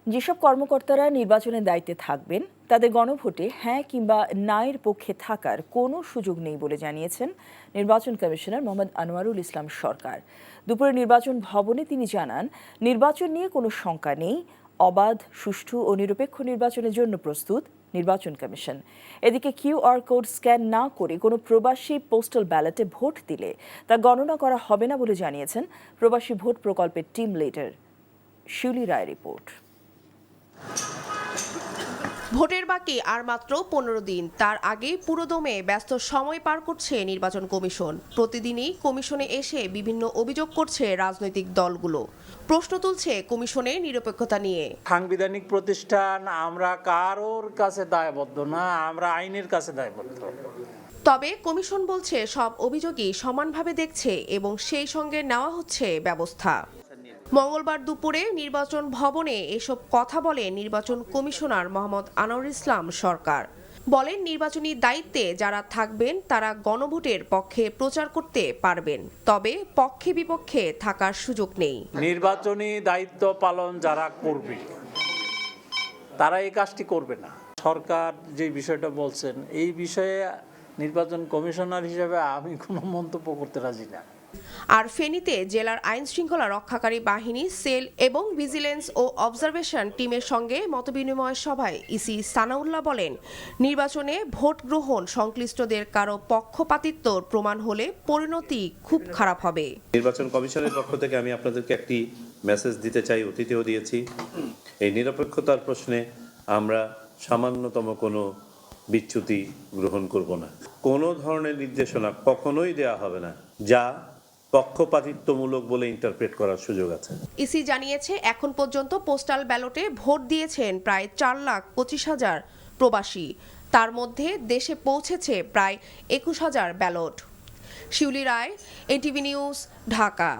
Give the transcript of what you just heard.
যেসব কর্মকর্তারা নির্বাচনের দায়িত্বে থাকবেন তাদের গণভোটে হ্যাঁ কিংবা নায়ের পক্ষে থাকার কোনো সুযোগ নেই বলে জানিয়েছেন নির্বাচন কমিশনার মোহাম্মদ আনোয়ারুল ইসলাম সরকার। দুপুরে নির্বাচন ভবনে তিনি জানান, নির্বাচন নিয়ে কোনো শঙ্কা নেই, অবাধ, সুষ্ঠু ও নিরপেক্ষ নির্বাচনের জন্য প্রস্তুত নির্বাচন কমিশন। এদিকে কিউআর কোড স্ক্যান না করে কোনো প্রবাসী পোস্টাল ব্যালটে ভোট দিলে তা গণনা করা হবে না বলে জানিয়েছেন প্রবাসী ভোট প্রকল্পের টিম লিডার শিউলি রায়। রিপোর্ট। ভোটের বাকি আর মাত্র 15 দিন। তার আগে পুরোদমে ব্যস্ত সময় পার করছে নির্বাচন কমিশন। প্রতিদিনই কমিশনে এসে বিভিন্ন অভিযোগ করছে রাজনৈতিক দলগুলো। প্রশ্ন তুলছে কমিশনের নিরপেক্ষতা নিয়ে। সাংবিধানিক প্রতিষ্ঠান, আমরা কারোর কাছে দায়বদ্ধ না, আমরা আইনের কাছে দায়বদ্ধ। তবে কমিশন বলছে সব অভিযোগই সমানভাবে দেখছে এবং সেই সঙ্গে নেওয়া হচ্ছে ব্যবস্থা। মঙ্গলবার দুপুরে নির্বাচন ভবনে এসব কথা বলে নির্বাচন কমিশনার মোহাম্মদ আনোয়ারুল ইসলাম সরকার। বলেন, নির্বাচনী দায়িত্বে যারা থাকবেন তারা গণভোটের পক্ষে প্রচার করতে পারবেন, তবে পক্ষে বিপক্ষে থাকার সুযোগ নেই। নির্বাচনী দায়িত্ব পালন যারা করবে তারা এই কাজটি করবে না। সরকার যে বিষয়টা বলছেন এই বিষয়ে নির্বাচন কমিশনার হিসেবে আমি কোনো মন্তব্য করতে রাজি না। আর ফেনীতে জেলার আইন শৃঙ্খলা রক্ষাকারী বাহিনী, সেল এবং ভিজিলেন্স ও অবজারভেশন টিমের সঙ্গে মতবিনিময় সভায় ইসি সানাউল্লাহ বলেন, নির্বাচনে ভোট গ্রহণ সংশ্লিষ্টদের কারো পক্ষপাতিত্বর প্রমাণ হলে পরিণতি খুব খারাপ হবে। নির্বাচন কমিশনের পক্ষ থেকে আমি আপনাদেরকে একটি মেসেজ দিতে চাই, অতীতেও দিয়েছি। এই নিরপেক্ষতার প্রশ্নে আমরা সামান্যতম কোনো বিচ্যুতি গ্রহণ করব না। কোনো ধরনের নির্দেশনা কখনোই দেয়া হবে না যা পক্ষপাতিত্বমূলক বলে ইন্টারপ্রেট করার সুযোগ আছে। ইসি জানিয়েছে, এখন পর্যন্ত পোস্টাল ব্যালটে ভোট দিয়েছেন প্রায় 4,25,000 প্রবাসী। তার মধ্যে দেশে পৌঁছেছে প্রায় 21,000 ব্যালট। শিউলি রায়, এনটিভি নিউজ, ঢাকা।